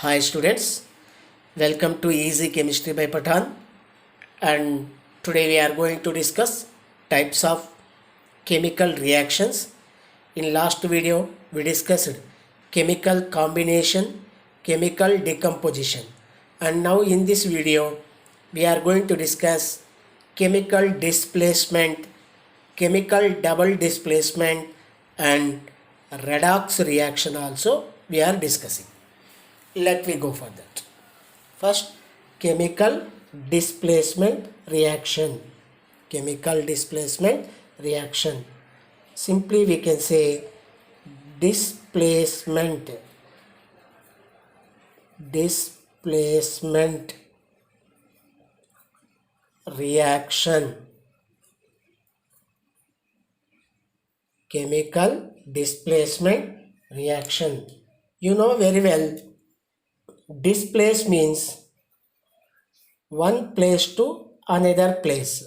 Hi students, welcome to Easy Chemistry by Pathan, and today we are going to discuss types of chemical reactions. In last video we discussed chemical combination, chemical decomposition, and now in this video we are going to discuss chemical displacement, chemical double displacement and redox reaction also we are discussing. Let me go for that. First, chemical displacement reaction. Chemical displacement reaction. Simply we can say displacement. Displacement reaction. Chemical displacement reaction. You know very well, displace means one place to another place.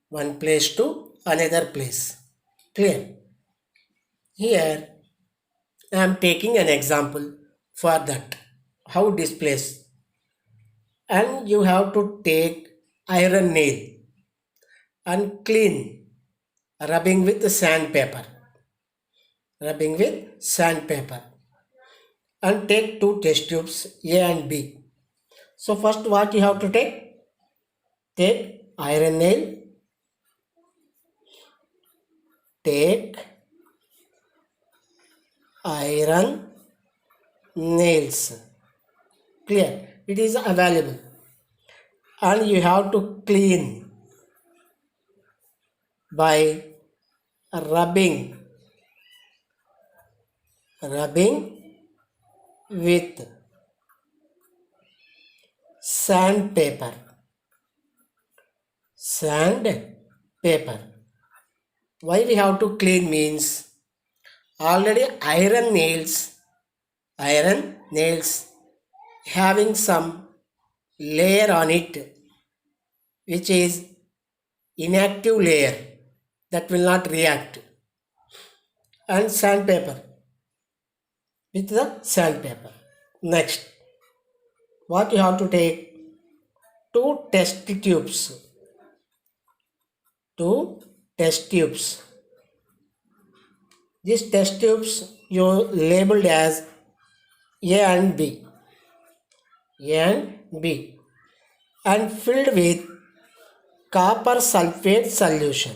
One place to another place. Clear? Here I am taking an example for that. How displace? And you have to take iron nail and clean, rubbing with sandpaper. Rubbing with sandpaper. And take two test tubes A and B. So first what you have to take? Take iron nail. Take iron nails. Clear? It is available. And you have to clean by rubbing with sandpaper. Why we have to clean means already iron nails having some layer on it which is inactive layer that will not react, and sandpaper with the sandpaper. Next, what you have to take? Two test tubes. These test tubes you labeled as A and B. And filled with copper sulfate solution.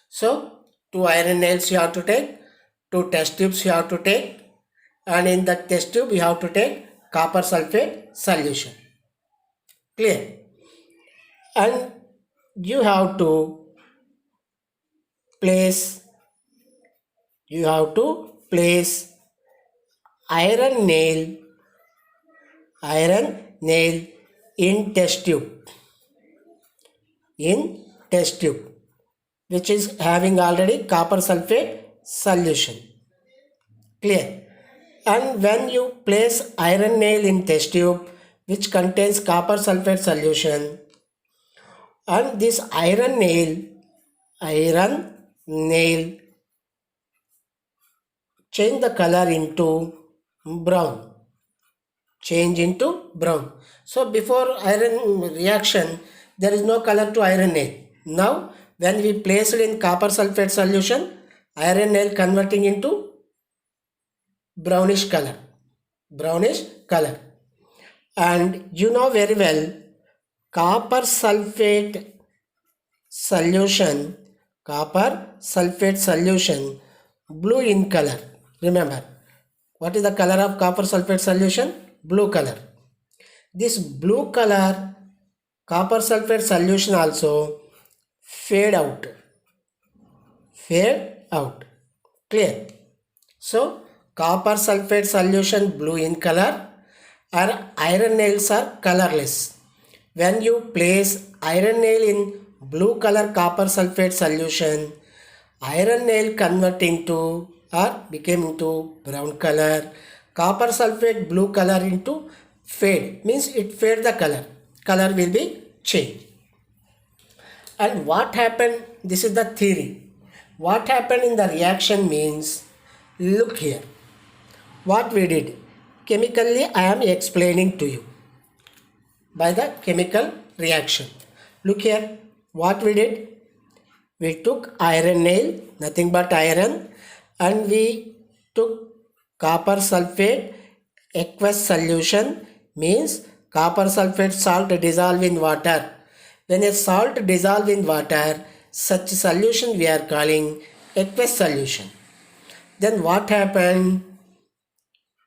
So, two iron nails you have to take, two test tubes you have to take, and in the test tube you have to take copper sulfate solution. Clear? And you have to place iron nail in test tube which is having already copper sulfate solution. Clear? And when you place iron nail in test tube which contains copper sulfate solution, and this iron nail change the color into brown. So before iron reaction there is no color to iron nail. Now when we place it in copper sulfate solution, iron nail converting into brownish color. And you know very well, copper sulfate solution blue in color. Remember, what is the color of copper sulfate solution? Blue color. This blue color copper sulfate solution also fade out. Clear? So copper sulfate solution blue in color, or iron nails are colorless. When you place iron nail in blue color copper sulfate solution, iron nail converting to or became into brown color, copper sulfate blue color into fade, means it fade the color will be changed. And what happened? This is the theory. What happened in the reaction means Look here. What we did? Chemically, I am explaining to you by the chemical reaction. Look here. What we did? We took iron nail, nothing but iron, and we took copper sulfate aqueous solution, means copper sulfate salt dissolve in water. When a salt dissolve in water, such solution we are calling aqueous solution. Then what happened?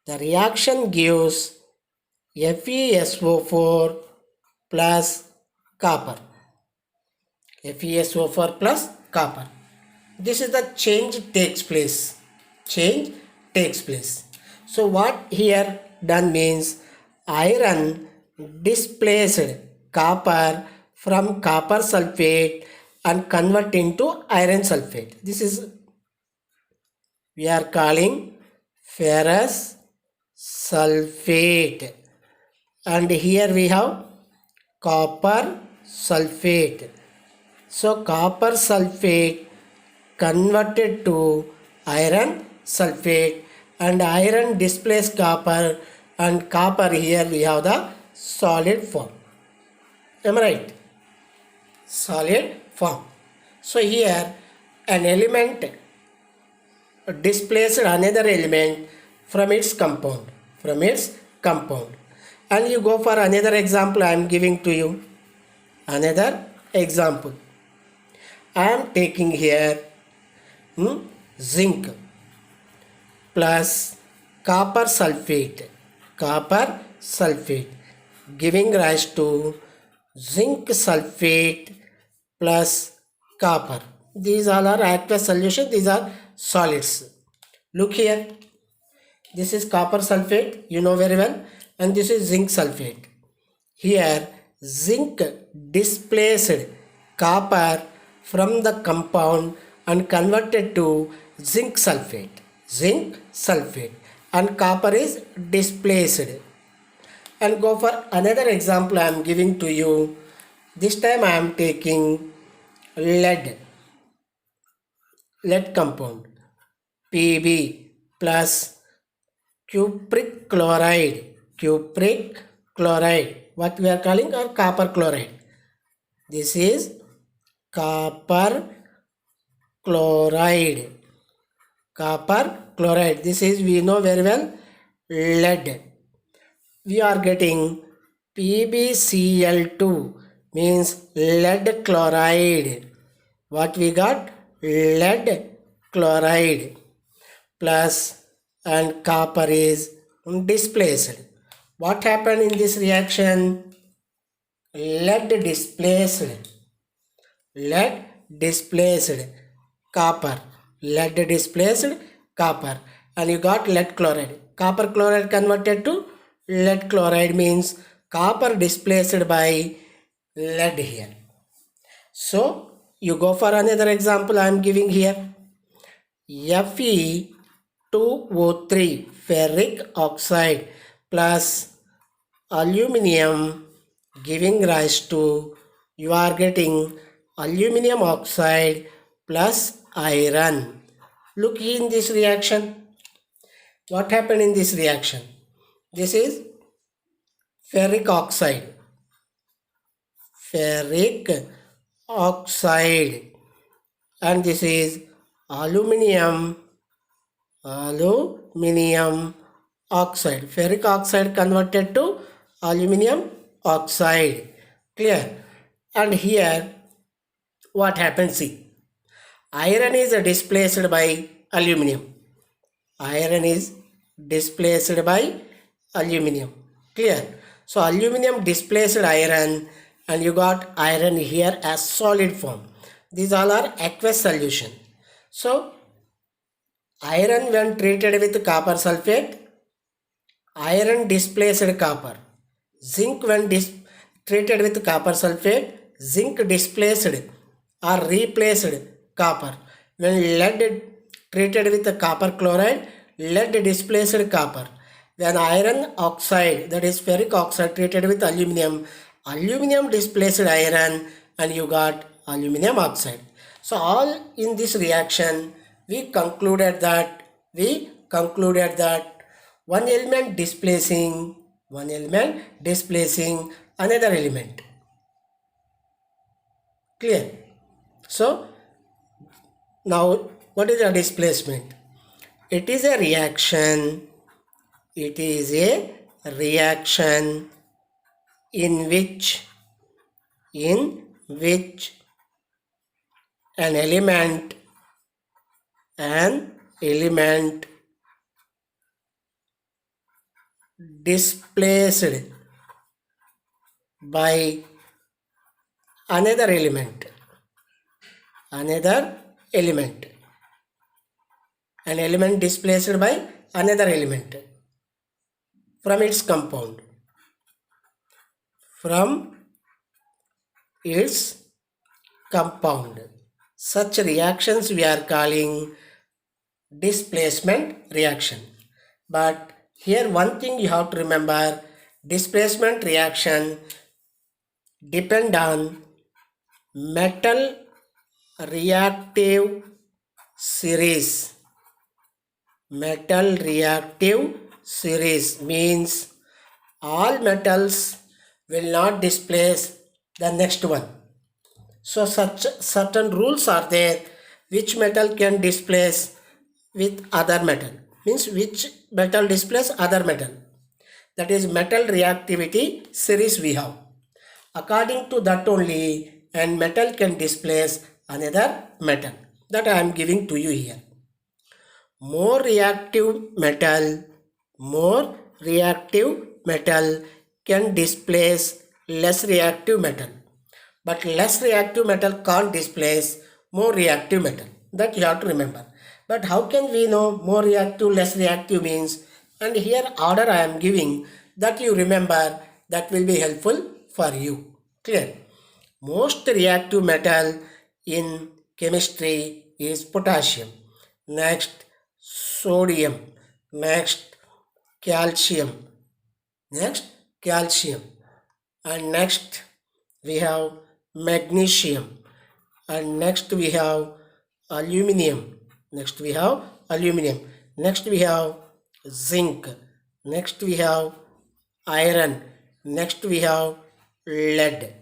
The reaction gives FeSO4 plus copper. FeSO4 plus copper. This is the change takes place. Change takes place. So what here done means iron displaced copper from copper sulfate and convert into iron sulfate. This is we are calling ferrous sulfate, and here we have copper sulfate. So copper sulfate converted to iron sulfate, and iron displaced copper, and copper here we have the solid form. Am I right? Solid form. So here an element displaced another element from its compound. And you go for another example. I am giving to you another example. I am taking here zinc plus copper sulfate, giving rise to zinc sulfate plus copper. These all are aqueous solution, these are solids. Look here, this is copper sulfate, you know very well, and this is zinc sulfate. Here zinc displaced copper from the compound and converted to zinc sulfate, and copper is displaced. And go for another example I am giving to you. This time I am taking lead compound, Pb plus cupric chloride, what we are calling or copper chloride. This is copper chloride. This is, we know very well, lead. We are getting PbCl2, means lead chloride. What we got? Lead chloride plus, and copper is displaced. What happened in this reaction? Lead displaced copper, and you got lead chloride. Copper chloride converted to lead chloride means copper displaced by lead here. So you go for another example I am giving here. Fe2O3 ferric oxide plus aluminum, giving rise to, you are getting aluminum oxide plus iron. Look in this reaction. What happened in this reaction? This is ferric oxide, and this is aluminum oxide. Ferric oxide converted to aluminum oxide. Clear? And here what happens? See, iron is displaced by aluminum. Clear? So aluminum displaced iron, and you got iron here as solid form. These all are aqueous solution. So iron when treated with copper sulfate, iron displaced copper. Zinc when treated with copper sulfate, zinc displaced or replaced copper. When lead treated with copper chloride, lead displaced copper. When iron oxide, that is ferric oxide, treated with aluminum, aluminum displaced iron, and you got aluminum oxide. So all in this reaction we concluded that we concluded that one element displacing another element. Clear? So now what is a displacement? It is a reaction. It is a reaction in which an element displaced by another element, an element displaced by another element from its compound, such reactions we are calling displacement reaction. But here one thing you have to remember, displacement reaction depend on metal reactive series. Metal reactive series means all metals will not displace the next one. So such certain rules are there which metal can displace with other metal, means which metal displace other metal. That is metal reactivity series we have. According to that only, and metal can displace another metal. That I am giving to you here. More reactive metal can displace less reactive metal. But less reactive metal can't displace more reactive metal. That you have to remember. But how can we know more reactive, less reactive means? And here order I am giving, that you remember, that will be helpful for you. Clear? Most reactive metal in chemistry is potassium. Next, sodium. Next, calcium. And next we have magnesium. And next we have aluminum. Next we have zinc. Next we have iron. Next we have lead.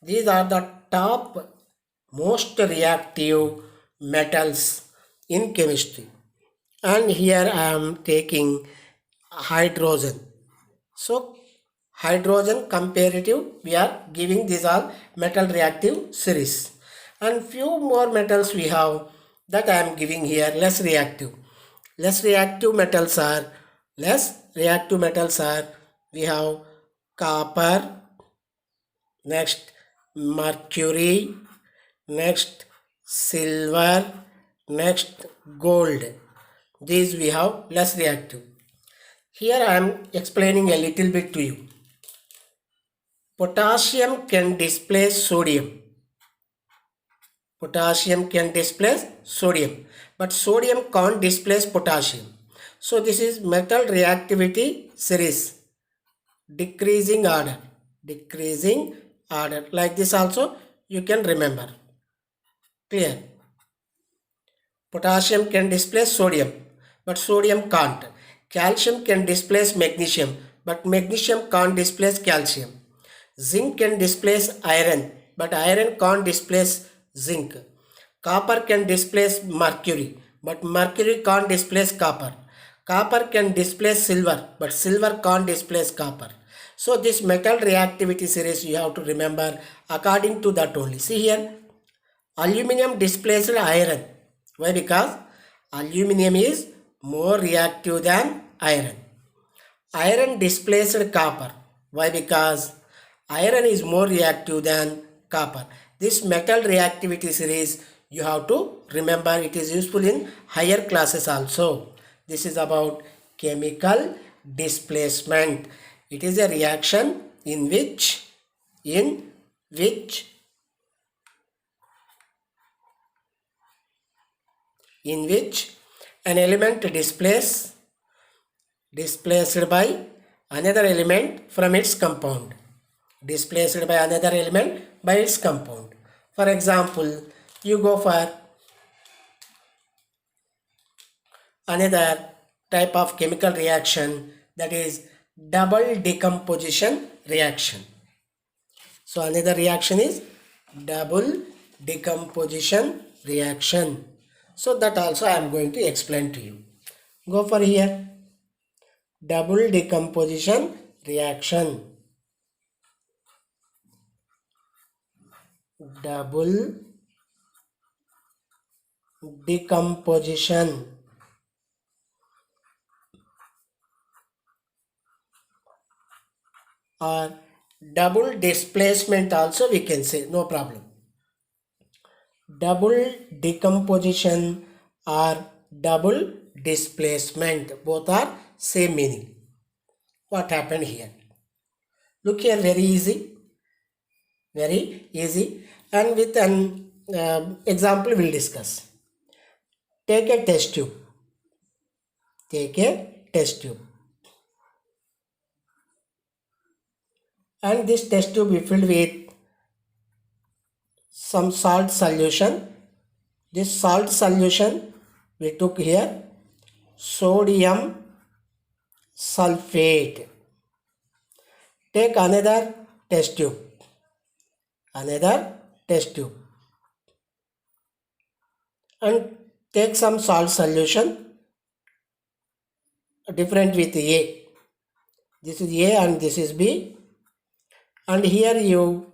These are the top most reactive metals in chemistry. And here I am taking hydrogen. So hydrogen comparative, we are giving these all metal reactive series. And few more metals we have, that I am giving here less reactive. Less reactive metals are we have copper, next mercury, next silver, next gold. These we have less reactive. Here I am explaining a little bit to you. Potassium can displace sodium. But sodium can't displace potassium. So this is metal reactivity series, decreasing order. Like this also you can remember. Clear? Potassium can displace sodium, but sodium can't. Calcium can displace magnesium, but magnesium can't displace calcium. Zinc can displace iron, but iron can't displace zinc. Copper can displace mercury, but mercury can't displace copper. Copper can displace silver, but silver can't displace copper. So this metal reactivity series you have to remember according to that only. See here, aluminum displaced iron. Why? Because aluminum is more reactive than iron. Iron displaced copper. Why? Because iron is more reactive than copper. This metal reactivity series you have to remember. It is useful in higher classes also. This is about chemical displacement. It is a reaction in which an element displaced by another element from its compound. For example, you go for another type of chemical reaction, that is double decomposition reaction. So another reaction is double decomposition reaction. So that also I am going to explain to you. Go for here. Double decomposition reaction. Double decomposition or double displacement also we can say, no problem. Double decomposition or double displacement, both are same meaning. What happened here? Look here, very easy, and with an example we'll discuss. Take a test tube. And this test tube we filled with some salt solution. This salt solution we took here sodium sulfate. Take another test tube. And take some salt solution different with A. This is A and this is B. And here you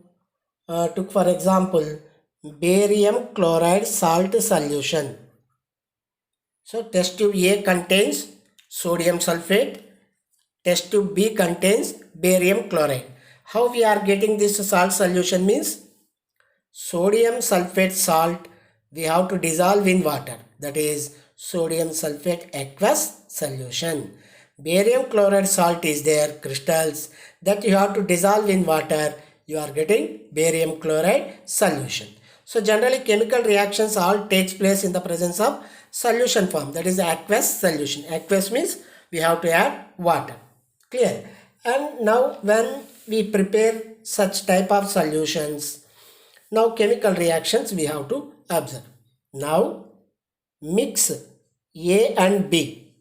took for example barium chloride salt solution. So test tube A contains sodium sulfate, test tube B contains barium chloride. How we are getting this salt solution means sodium sulfate salt we have to dissolve in water, that is sodium sulfate aqueous solution. Barium chloride salt is there, crystals, that you have to dissolve in water, you are getting barium chloride solution. So generally chemical reactions all takes place in the presence of solution form, that is aqueous solution. Aqueous means we have to add water. Clear? And now when we prepare such type of solutions, now chemical reactions we have to observe. Now mix A and B,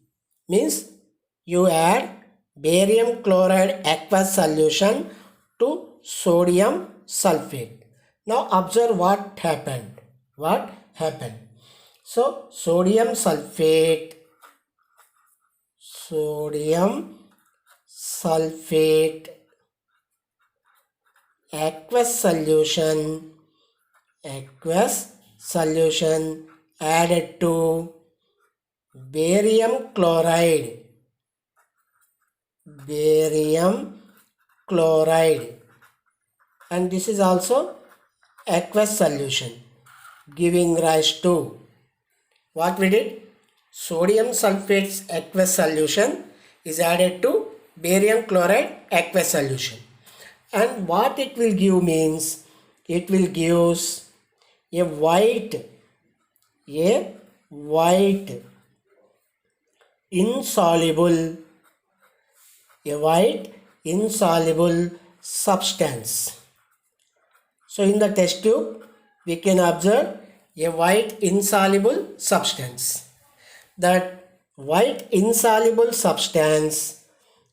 means you add barium chloride aqueous solution to sodium sulfate. Now observe what happened. So sodium sulfate aqueous solution added to barium chloride, and this is also aqueous solution, giving rise to what we did. Sodium sulfate aqueous solution is added to barium chloride aqueous solution, and what it will give means it will give a white insoluble substance. So in the test tube we can observe a white insoluble substance. That white insoluble substance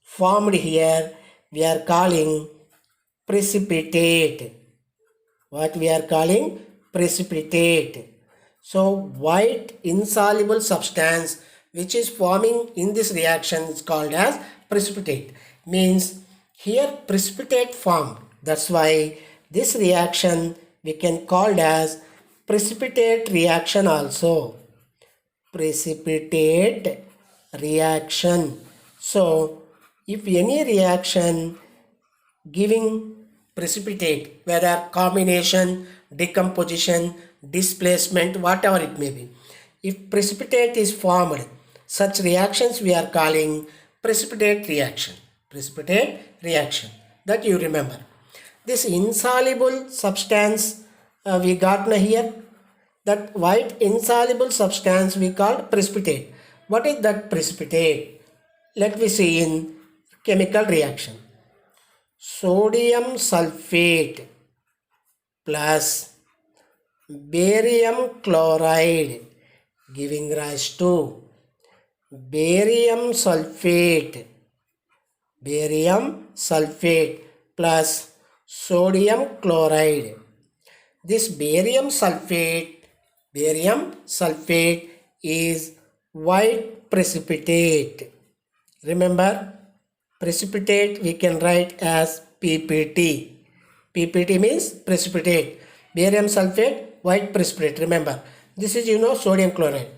formed here we are calling precipitate. What we are calling? Precipitate. So white insoluble substance which is forming in this reaction is called as precipitate. Means here precipitate formed. That's why this reaction we can call as precipitate reaction also. Precipitate reaction. So if any reaction giving precipitate, whether combination, decomposition, displacement, whatever it may be, if precipitate is formed, such reactions we are calling precipitate reaction. That you remember. This insoluble substance we got here, that white insoluble substance we called precipitate. What is that precipitate? Let me see in chemical reaction. Sodium sulfate plus barium chloride giving rise to barium sulfate plus sodium chloride. This barium sulfate is white precipitate. Remember, precipitate we can write as PPT. PPT means precipitate. Barium sulfate, white precipitate. Remember, this is sodium chloride.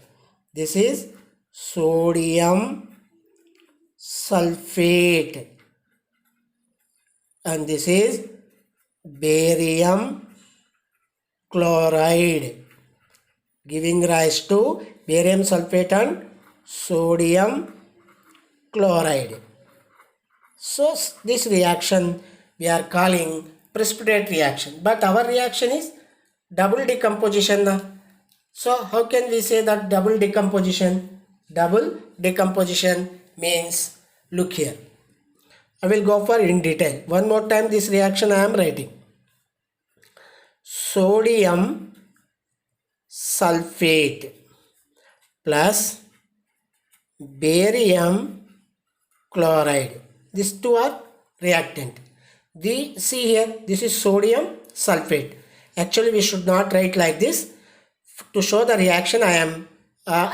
This is sodium sulfate and this is barium chloride, giving rise to barium sulfate and sodium chloride. So this reaction we are calling precipitate reaction, but our reaction is double decomposition. So how can we say that double decomposition? Double decomposition means, look here, I will go for in detail. One more time this reaction I am writing. Sodium sulfate plus barium chloride. These two are reactant. See here, this is sodium sulfate. Actually we should not write like this. To show the reaction I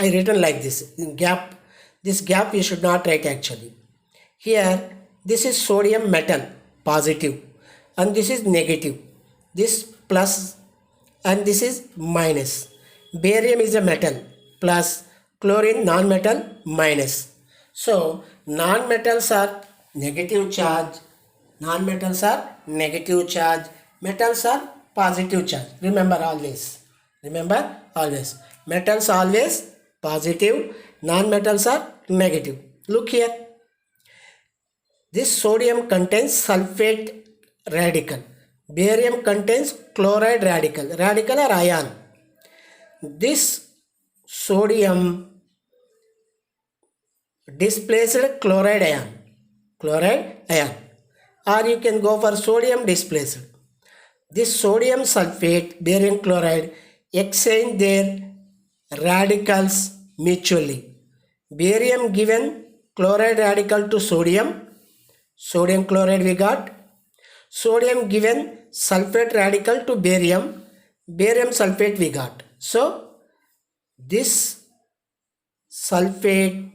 written like this. Gap. This gap we should not write actually. Here this is sodium metal positive and this is negative. This plus and this is minus. Barium is a metal plus, chlorine non-metal minus. So non-metals are negative charge, non-metals are negative charge, metals are positive charge. Remember always. Metals always positive, non-metals are negative. Look here. This sodium contains sulfate radical. Barium contains chloride radical. Radical or ion. This sodium displaced chloride ion. Or you can go for sodium displaced. This sodium sulfate, barium chloride exchange their radicals mutually. Barium given chloride radical to sodium chloride we got. Sodium given sulfate radical to barium sulfate we got. So this sulfate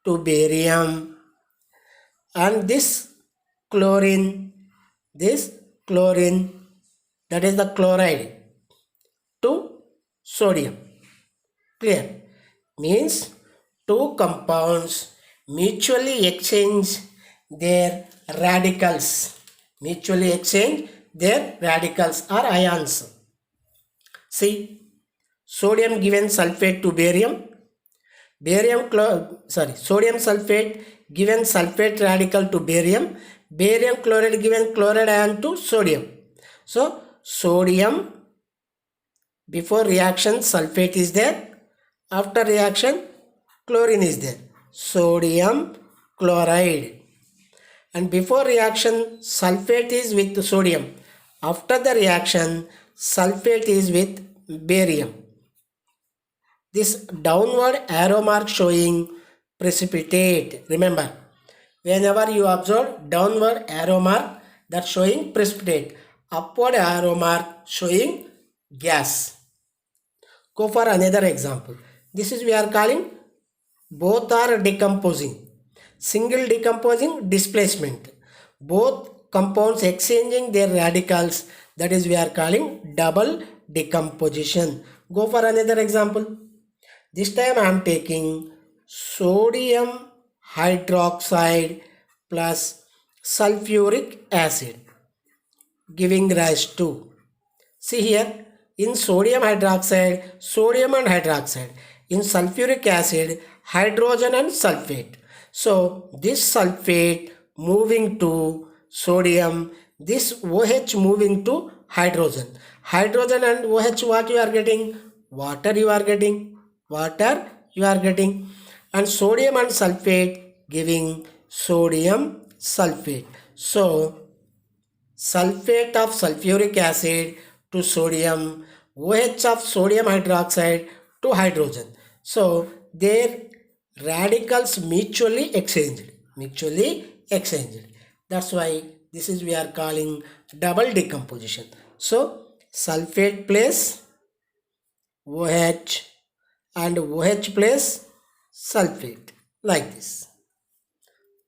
to barium and this chlorine, that is the chloride to sodium. Clear? Means two compounds mutually exchange their radicals. Or ions. See, sodium given sulfate to barium. Sodium sulfate given sulfate radical to barium. Barium chloride given chloride ion to sodium. So sodium, before reaction sulfate is there. After reaction chlorine is there. Sodium chloride. And before reaction sulfate is with sodium. After the reaction sulfate is with barium. This downward arrow mark showing precipitate. Remember, whenever you observe downward arrow mark, that showing precipitate. Upward arrow mark showing gas. Go for another example. This is we are calling both are decomposing. Single decomposing, displacement. Both compounds exchanging their radicals, that is we are calling double decomposition. Go for another example. This time I am taking sodium hydroxide plus sulfuric acid, giving rise to, see here, in sodium hydroxide, sodium and hydroxide. In sulfuric acid, hydrogen and sulfate. So this sulfate moving to sodium, this OH moving to hydrogen. Hydrogen and OH, what you are getting? Water you are getting. And sodium and sulfate giving sodium sulfate. So sulfate of sulfuric acid to sodium, OH of sodium hydroxide to hydrogen. So their radicals mutually exchanged. That's why this is we are calling double decomposition. So sulfate plus OH and OH plus sulfate, like this,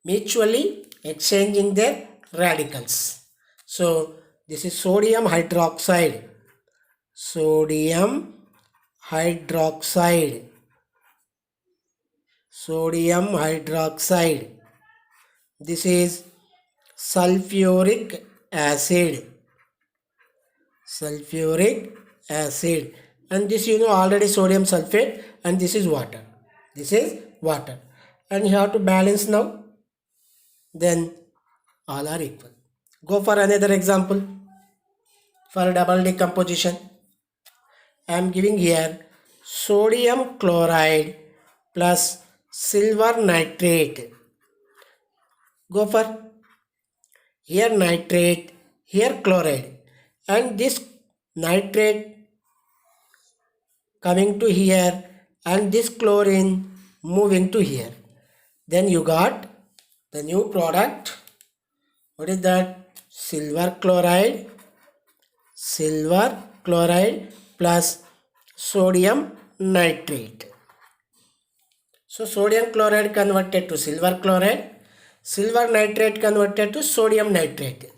mutually exchanging their radicals. So this is sodium hydroxide, sodium hydroxide, sodium hydroxide. This is sulfuric acid, sulfuric acid, and this already sodium sulfate, and this is water, and you have to balance now, then all are equal. Go for another example for double decomposition. I am giving here sodium chloride plus silver nitrate. Go for here nitrate, here chloride, and this nitrate coming to here and this chlorine moving to here. Then you got the new product. What is that? Silver chloride plus sodium nitrate. So sodium chloride converted to silver chloride, silver nitrate converted to sodium nitrate.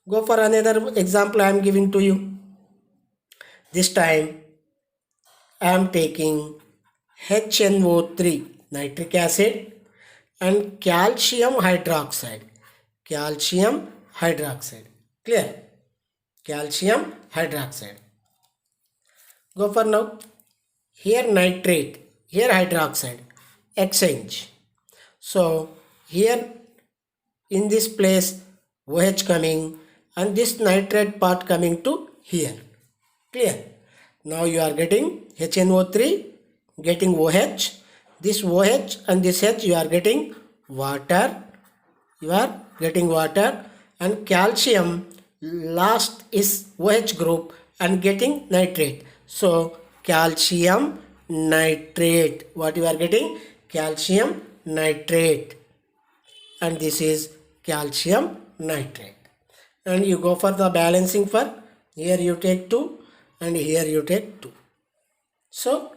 Go for another example I am giving to you. This time I am taking HNO3, nitric acid, and calcium hydroxide. Clear? Calcium hydroxide. Go for now. Here nitrate, here hydroxide, exchange. So here in this place OH coming and this nitrate part coming to here. Clear? Now you are getting HNO3, getting OH. This OH and this H you are getting water. And calcium last is OH group and getting nitrate. So calcium nitrate. What you are getting? Calcium nitrate. And this is calcium nitrate. And you go for the balancing for here you take 2 and here you take 2. So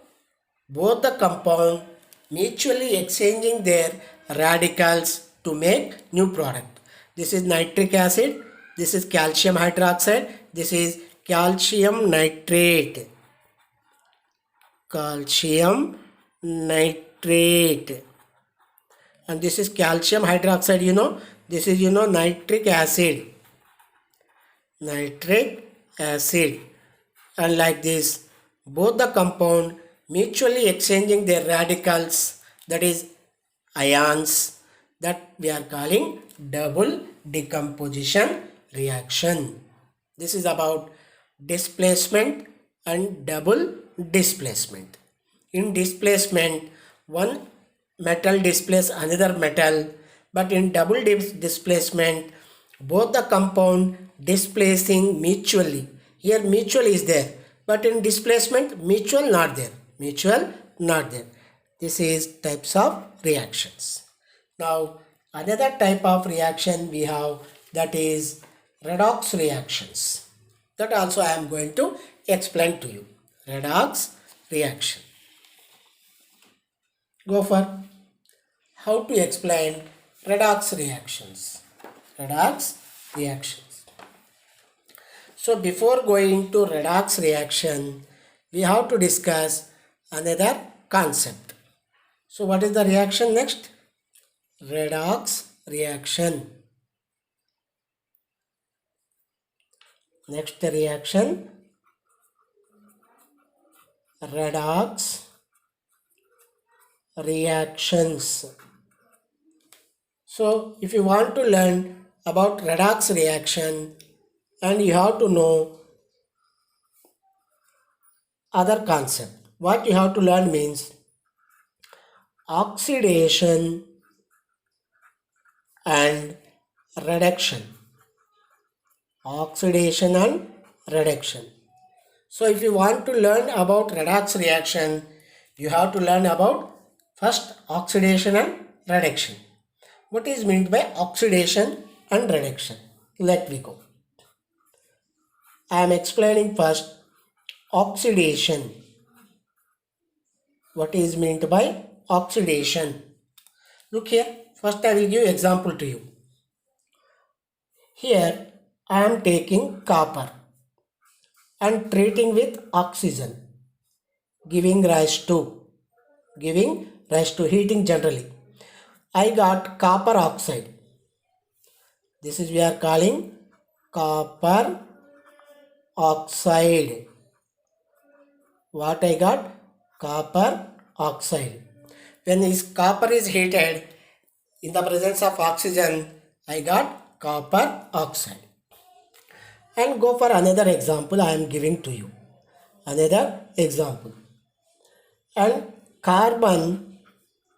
both the compound mutually exchanging their radicals to make new product. This is nitric acid, this is calcium hydroxide, this is calcium nitrate. And this is calcium hydroxide, this is nitric acid. And like this, both the compound mutually exchanging their radicals, that is ions, that we are calling double decomposition reaction. This is about displacement and double displacement. In displacement, one metal displaces another metal, but in double displacement, both the compound displacing mutually. Here mutual is there, but in displacement mutual not there. This is types of reactions. Now another type of reaction we have, that is redox reactions. That also I am going to explain to you. Redox reaction. Go for how to explain redox reactions. So before going to redox reaction, we have to discuss another concept. So what is the reaction next? Redox reaction. Next reaction, redox reactions. So if you want to learn about redox reaction, and you have to know other concept. What you have to learn means oxidation and reduction. So if you want to learn about redox reaction, You have to learn about first oxidation and reduction. What is meant by oxidation and reduction? Let me go. I am explaining first oxidation. What is meant by oxidation? Look here. First I will give example to you. Here I am taking copper and treating with oxygen, giving rise to heating generally. I got copper oxide. This is we are calling copper oxide. What I got? Copper oxide. When this copper is heated in the presence of oxygen, I got copper oxide. And go for another example I am giving to you. Another example. And carbon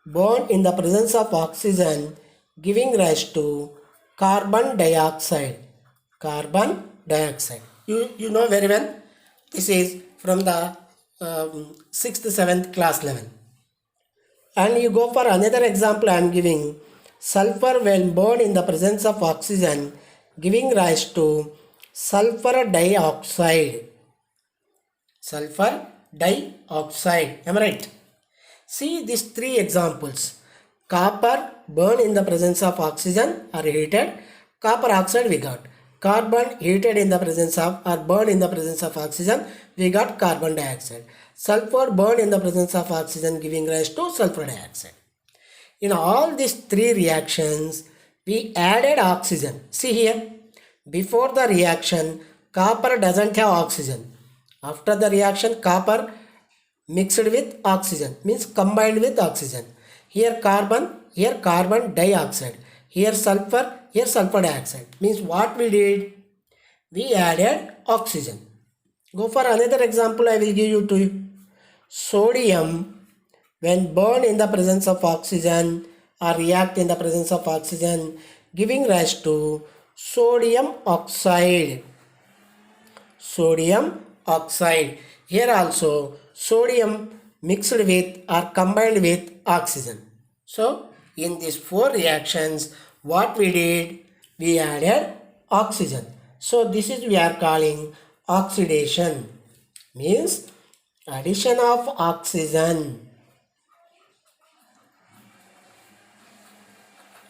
burned in the presence of oxygen, giving rise to carbon dioxide. Carbon dioxide. You know very well. This is from the 6th, 7th class level. And you go for another example I am giving. Sulfur when burned in the presence of oxygen, giving rise to sulfur dioxide. Sulfur dioxide. Am I right? See these three examples. Copper burned in the presence of oxygen or heated. Copper oxide we got. Carbon heated in the presence of or burned in the presence of oxygen, we got carbon dioxide. Sulfur burned in the presence of oxygen, giving rise to sulfur dioxide. In all these three reactions, we added oxygen. See here, before the reaction, copper doesn't have oxygen. After the reaction, copper mixed with oxygen, means combined with oxygen. Here carbon dioxide. Here sulfur dioxide. Means what we did? We added oxygen. Go for another example I will give you to you. Sodium when burned in the presence of oxygen or react in the presence of oxygen, giving rise to sodium oxide. Sodium oxide. Here also sodium mixed with or combined with oxygen. So in these four reactions, what we did? We added oxygen. So this is we are calling oxidation. Means addition of oxygen.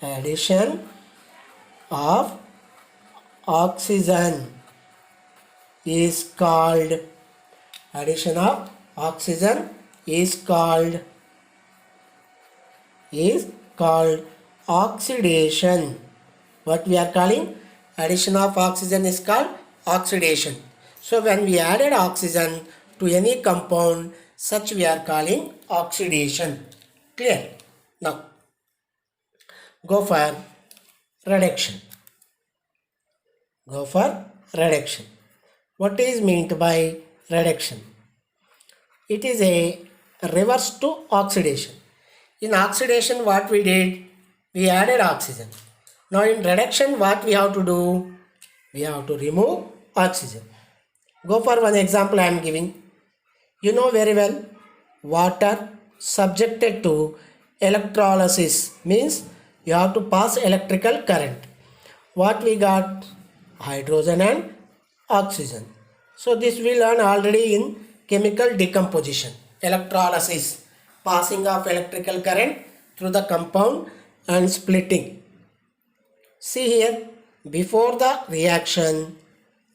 Addition of oxygen is called oxidation. What we are calling? Addition of oxygen is called oxidation. So when we added oxygen to any compound, such we are calling oxidation. Clear? Now go for reduction. What is meant by reduction? It is a reverse to oxidation. In oxidation, what we did? We added oxygen. Now in reduction, what we have to do? We have to remove oxygen. Go for one example I am giving. You know very well, water subjected to electrolysis means you have to pass electrical current. What we got? Hydrogen and oxygen. So this we learn already in chemical decomposition. Electrolysis, passing of electrical current through the compound and splitting. See here, before the reaction,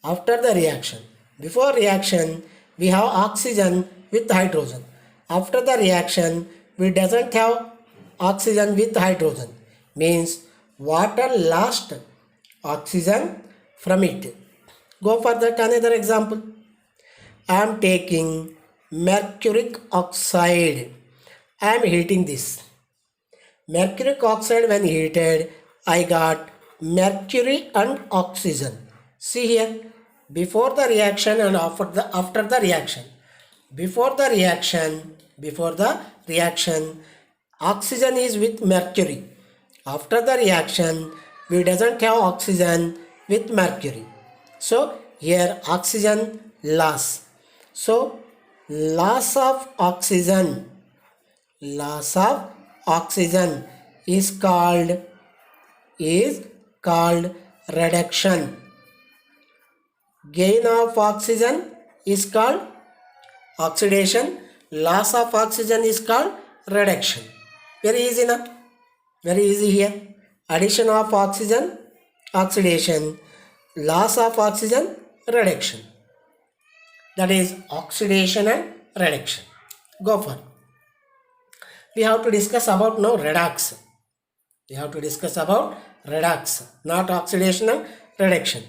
after the reaction. Before reaction, we have oxygen with hydrogen. After the reaction, we doesn't have oxygen with hydrogen. Means water lost oxygen from it. Go for that another example. I am taking mercuric oxide. I am heating this. Mercuric oxide when heated, I got mercury and oxygen. See here, before the reaction and after the reaction. Before the reaction, oxygen is with mercury. After the reaction, we doesn't have oxygen with mercury. So here oxygen loss. So loss of oxygen loss of oxygen is called reduction. Gain of oxygen is called oxidation. Loss of oxygen is called reduction. Very easy now. Very easy here. Addition of oxygen, oxidation. Loss of oxygen, reduction. That is oxidation and reduction. Go for it. We have to discuss about now redox. We have to discuss about redox, not oxidation and reduction.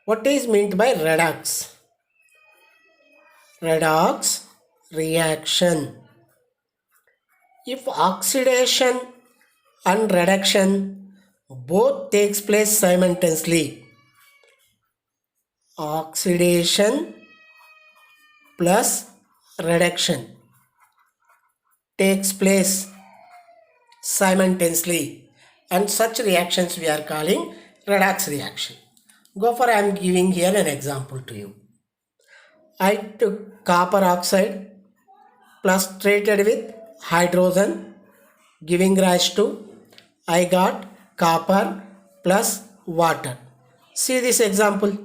What is meant by redox? Redox reaction. If oxidation and reduction both takes place simultaneously, oxidation plus reduction takes place simultaneously, and such reactions we are calling redox reaction. Go for, I am giving here an example to you. I took copper oxide plus treated with hydrogen, giving rise to, I got copper plus water. See this example.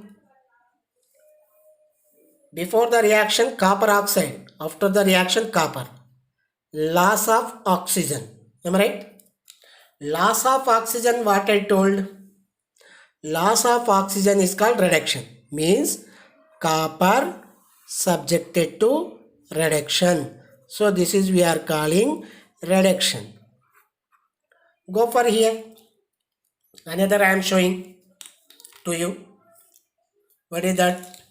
Before the reaction copper oxide, after the reaction copper. Loss of oxygen. Am I right? Loss of oxygen, what I told? Loss of oxygen is called reduction. Means copper subjected to reduction. So this is we are calling reduction. Go for here. Another I am showing to you. What is that?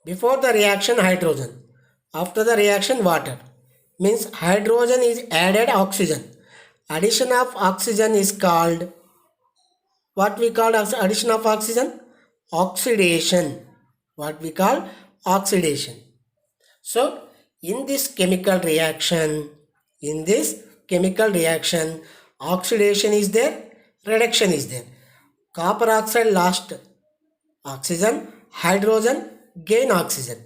Before the reaction hydrogen. After the reaction water. Means hydrogen is added oxygen. Addition of oxygen is called, what we call as addition of oxygen? Oxidation. What we call oxidation. So in this chemical reaction, oxidation is there, reduction is there. Copper oxide lost oxygen, hydrogen gain oxygen.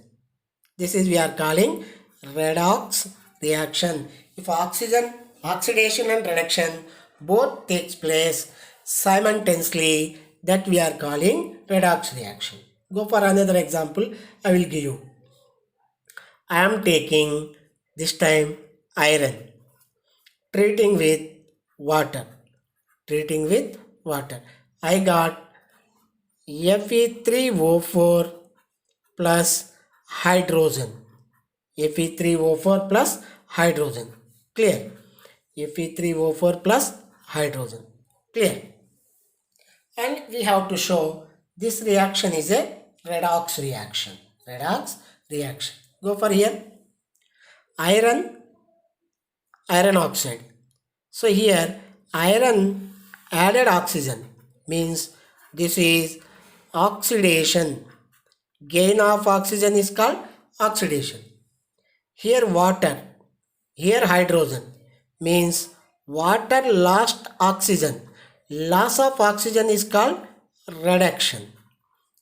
This is we are calling redox reaction. If oxidation and reduction both takes place simultaneously, that we are calling redox reaction. Go for another example I will give you. I am taking this time iron, treating with water. I got Fe3O4 plus hydrogen. Fe3O4 plus hydrogen. Clear? Fe3O4 plus hydrogen. Clear? And we have to show this reaction is a redox reaction. Go for here. Iron oxide. So here iron added oxygen means this is oxidation. Gain of oxygen is called oxidation. Here water, here hydrogen means water lost oxygen. Loss of oxygen is called reduction.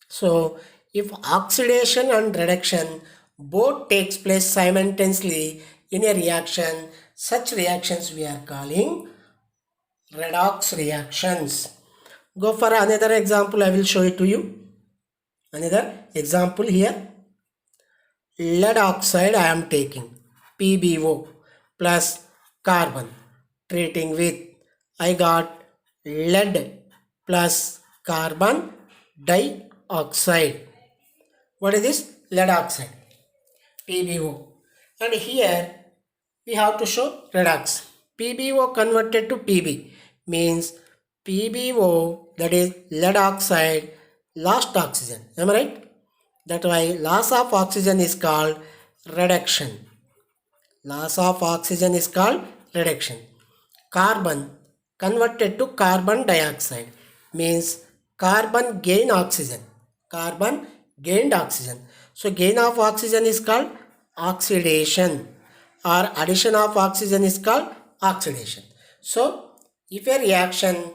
So if oxidation and reduction both takes place simultaneously in a reaction, such reactions we are calling redox reactions. Go for another example, I will show it to you. Another example here. Lead oxide I am taking, PbO plus carbon, treating with, I got lead plus carbon dioxide. What is this? Lead oxide, PbO. And here we have to show redox. PbO converted to Pb means PbO, that is lead oxide, lost oxygen. Am I right? That's why loss of oxygen is called reduction. Carbon converted to carbon dioxide means carbon gained oxygen. So gain of oxygen is called oxidation, or addition of oxygen is called oxidation. So if a reaction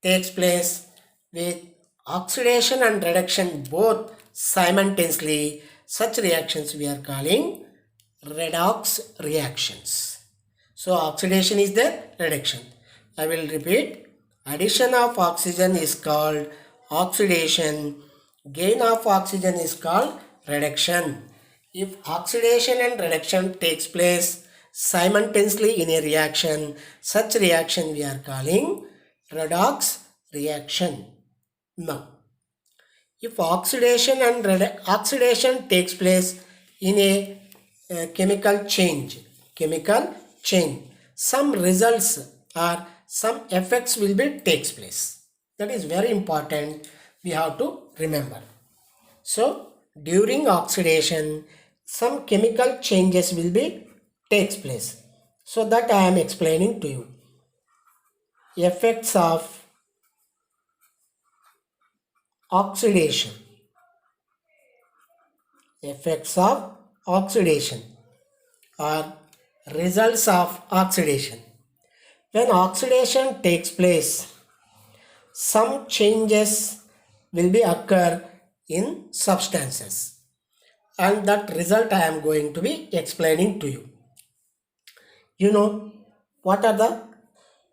takes place with oxidation and reduction both simultaneously, such reactions we are calling redox reactions. So oxidation is the reduction. I will repeat. Addition of oxygen is called oxidation. Gain of oxygen is called reduction. If oxidation and reduction takes place simultaneously in a reaction, such reaction we are calling redox reaction. Now, if oxidation and oxidation takes place in a chemical change, some results or some effects will be takes place. That is very important. We have to remember. So during oxidation, some chemical changes will be takes place. So that I am explaining to you. Effects of oxidation. Effects of oxidation or results of oxidation. When oxidation takes place, some changes will be occur in substances, and that result I am going to be explaining to you. You know what are the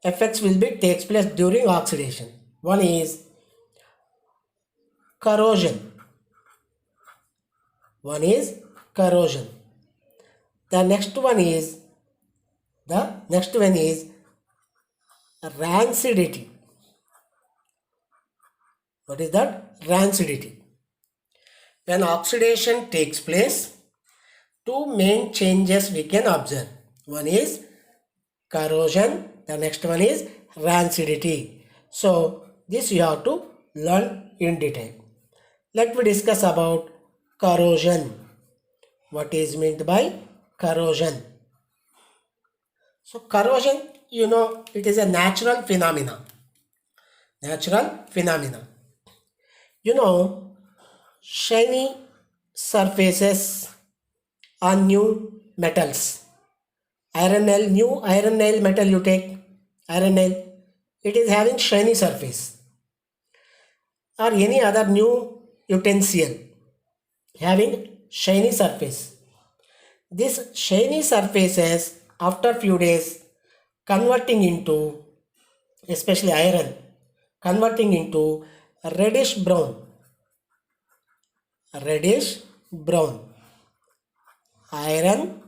effects will be takes place during oxidation. One is corrosion. One is corrosion. The next one is rancidity. What is that? Rancidity. When oxidation takes place, two main changes we can observe. One is corrosion, the next one is rancidity. So this you have to learn in detail. Let me discuss about corrosion. What is meant by corrosion? So corrosion, you know, it is a natural phenomena. Natural phenomena. You know, shiny surfaces on new metals. Iron nail, new iron nail metal you take, iron nail, it is having shiny surface. Or any other new utensil having shiny surface. This shiny surfaces after few days converting into, especially iron, converting into reddish brown. Reddish brown. Iron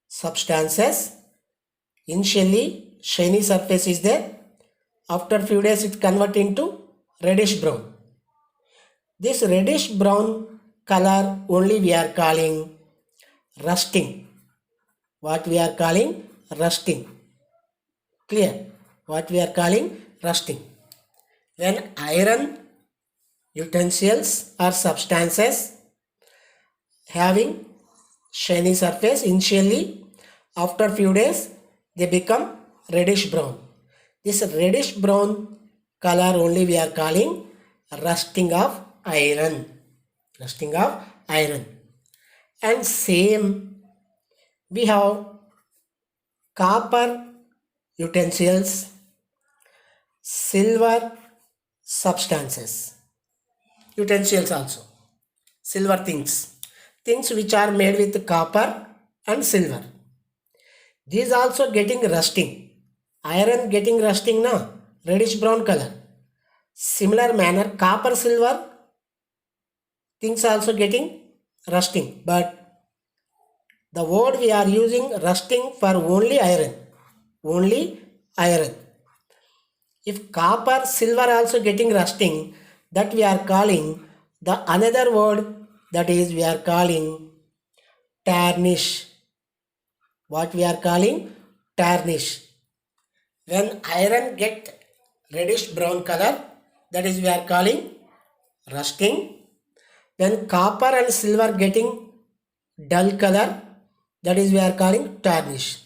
substances, initially shiny surface is there, after few days it convert into reddish brown. This reddish brown color only we are calling rusting. What we are calling rusting. Clear? What we are calling rusting. When iron utensils or substances having shiny surface initially, after few days they become reddish brown. This reddish brown color only we are calling rusting of iron. Rusting of iron. And same we have copper utensils, silver substances, utensils also, silver things which are made with copper and silver. These also getting rusting. Iron getting rusting na, reddish brown color. Similar manner, copper, silver things also getting rusting. But the word we are using rusting for only iron. Only iron. If copper, silver also getting rusting, that we are calling the another word, that is we are calling tarnish. What we are calling tarnish. When iron get reddish brown color, that is we are calling rusting. When copper and silver getting dull color, that is we are calling tarnish.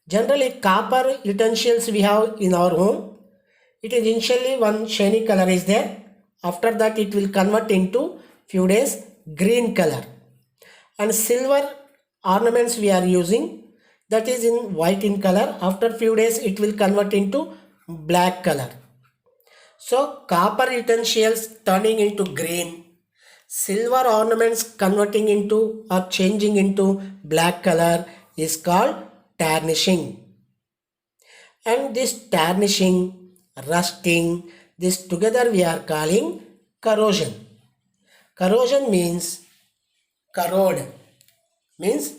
Generally copper utensils we have in our home, it is initially one shiny color is there. After that it will convert into few days green color. And silver ornaments we are using, that is in white in color. After few days it will convert into black color. So copper utensils turning into green, silver ornaments converting into or changing into black color is called tarnishing. And this tarnishing, rusting, this together we are calling corrosion. Corrosion means corrode, means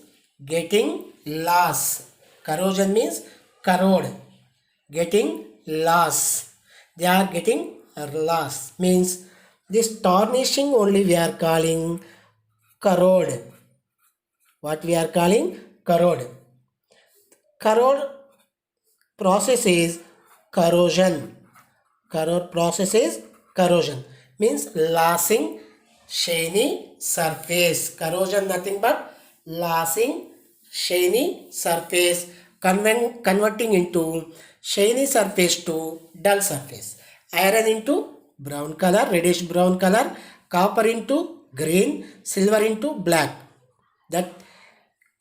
getting loss. Corrosion means corrode, getting loss. They are getting loss means this tarnishing only we are calling corrode. What we are calling corrode. Corrode process is corrosion. Corrode process is corrosion means lossing shiny surface. Corrosion nothing but lossing shiny surface, converting into shiny surface to dull surface. Iron into brown color, reddish brown color, copper into green, silver into black. That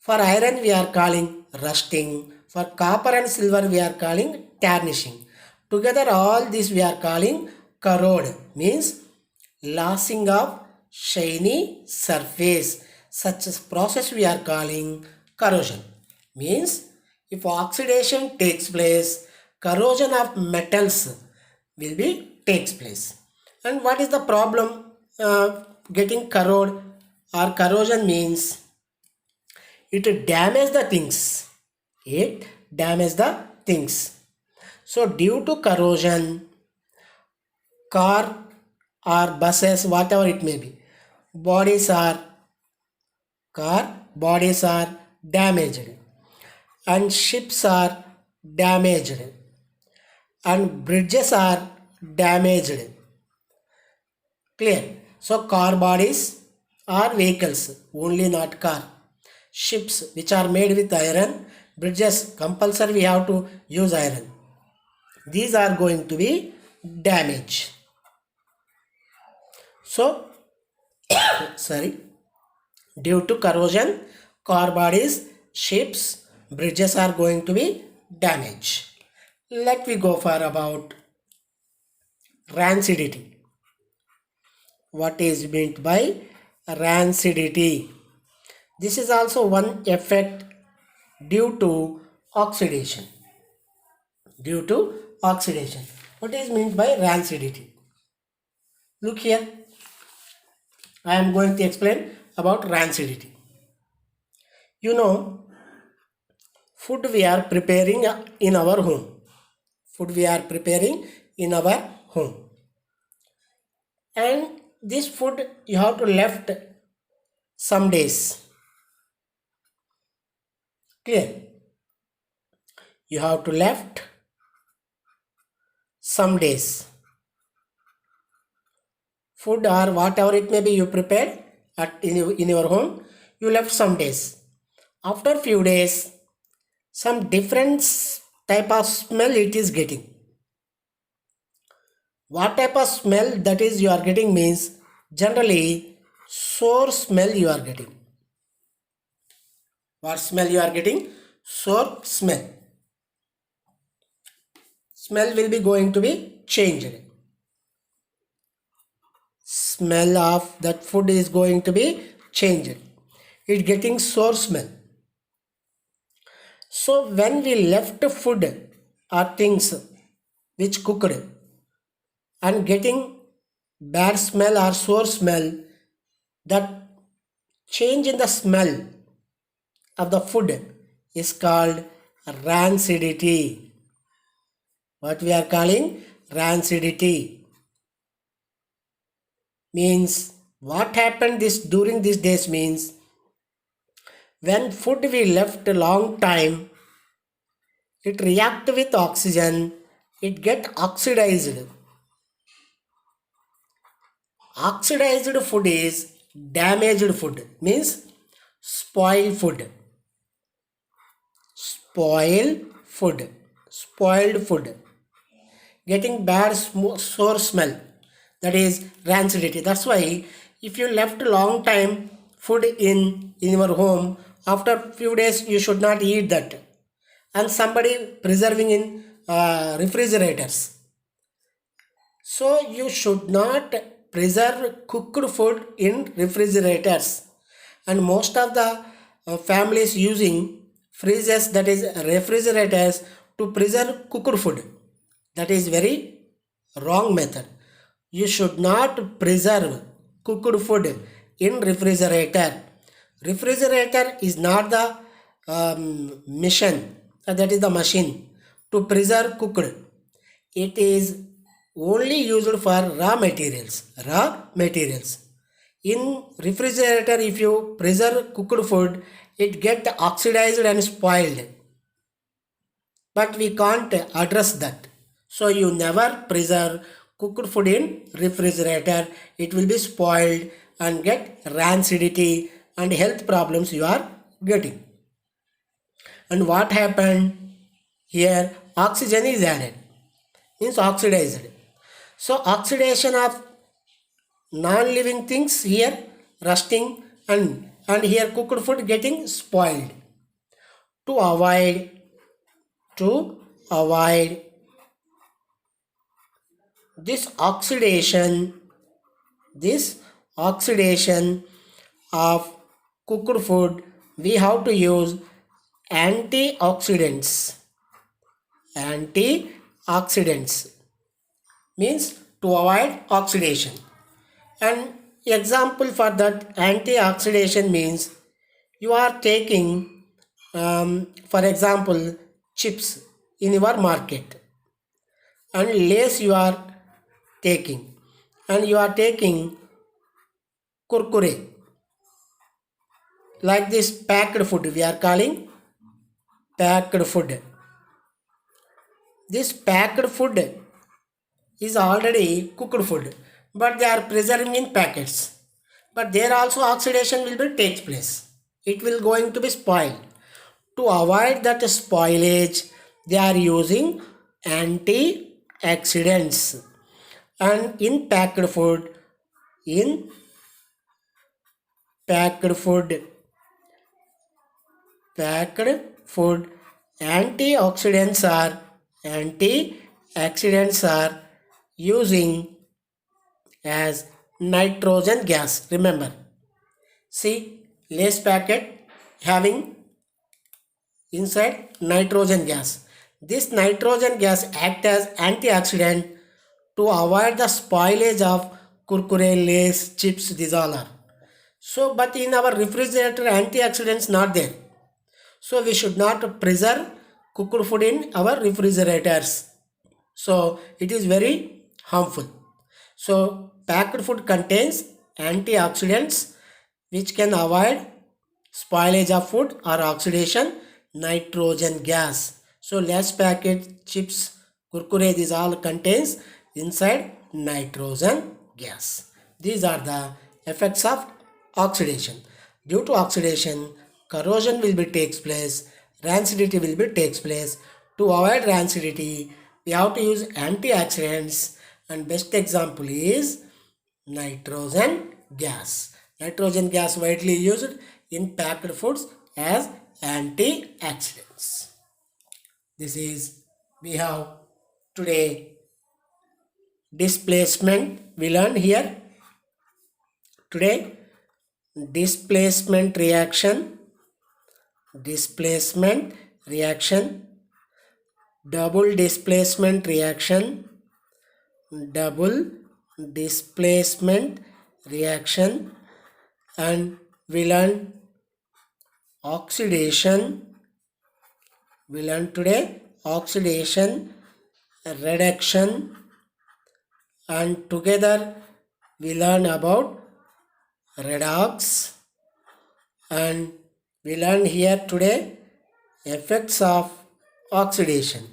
for iron we are calling rusting, for copper and silver we are calling tarnishing. Together all this we are calling corrode means lossing of shiny surface. Such a process we are calling corrosion. Means if oxidation takes place, corrosion of metals will be takes place. And what is the problem getting corrode or corrosion means it damages the things. It damages the things. So due to corrosion, car or buses, whatever it may be, car bodies are damaged and ships are damaged and bridges are damaged. Clear? So car bodies are vehicles, only not car. Ships which are made with iron, bridges compulsory we have to use iron. These are going to be damaged. So, due to corrosion, car bodies, ships, bridges are going to be damaged. Let me go for about rancidity. What is meant by rancidity? This is also one effect due to oxidation. Due to oxidation. What is meant by rancidity? Look here. I am going to explain about rancidity. You know, food we are preparing in our home. Food we are preparing in our home. And this food you have to left some days. Clear? You have to left some days. Food or whatever it may be you prepared in your home, you left some days. After few days, some different type of smell it is getting. What type of smell that is you are getting means generally sour smell you are getting. What smell you are getting? Sour smell. Smell will be going to be changed. Smell of that food is going to be changed. It getting sour smell. So when we left food or things which cooked and getting bad smell or sour smell, that change in the smell of the food is called rancidity. What we are calling rancidity. Means what happened this during these days means when food we left a long time, it react with oxygen, it get oxidized. Oxidized food is damaged food, means spoiled food. Spoiled food. Getting bad sour smell. That is rancidity. That's why if you left a long time food in your home, after few days you should not eat that. And somebody preserving in refrigerators. So you should not preserve cooked food in refrigerators. And most of the families using freezers, that is refrigerators, to preserve cooked food. That is very wrong method. You should not preserve cooked food in refrigerator. Refrigerator is not the mission, that is the machine to preserve cooked. It is only used for raw materials. Raw materials. In refrigerator, if you preserve cooked food, it get oxidized and spoiled. But we can't address that. So you never preserve cooked food in refrigerator. It will be spoiled and get rancidity and health problems you are getting. And what happened here? Oxygen is added, means oxidized. So oxidation of non-living things here, rusting, and here cooked food getting spoiled. To avoid this oxidation of cooked food, we have to use antioxidants. Antioxidants means to avoid oxidation. And example for that antioxidation means you are taking, for example, chips in your market, and Lays you are taking, and you are taking kurkure, like this packed food, we are calling packed food. This packed food is already cooked food, but they are preserving in packets. But there also oxidation will be takes place. It will going to be spoiled. To avoid that spoilage, they are using antioxidants. And in packed food, antioxidants are using as nitrogen gas. Remember, see, Lay's packet having inside nitrogen gas. This nitrogen gas acts as antioxidant to avoid the spoilage of kurkure, Lays, chips, these all are. So, but in our refrigerator, antioxidants not there. So we should not preserve cooked food in our refrigerators. So it is very harmful. So packed food contains antioxidants which can avoid spoilage of food or oxidation, nitrogen gas. So Lay's packet, chips, kurkure, these all contains inside nitrogen gas. These are the effects of oxidation. Due to oxidation, corrosion will be takes place, rancidity will be takes place. To avoid rancidity, we have to use antioxidants, and best example is nitrogen gas. Nitrogen gas widely used in packed foods as antioxidants. This is, we have today displacement. We learned here today displacement reaction, double displacement reaction, and we learn oxidation. We learn today oxidation, reduction, and together we learn about redox, and we learn here today effects of oxidation.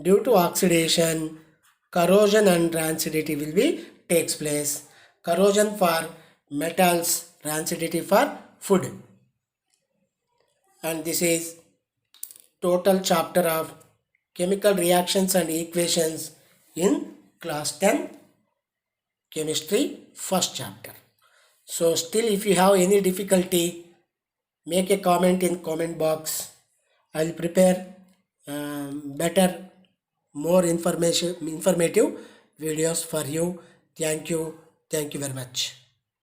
Due to oxidation, corrosion and rancidity will be takes place. Corrosion for metals, rancidity for food. And this is total chapter of chemical reactions and equations in class 10 chemistry first chapter. So still, if you have any difficulty, make a comment in comment box. I will prepare better, more informative videos for you. Thank you very much.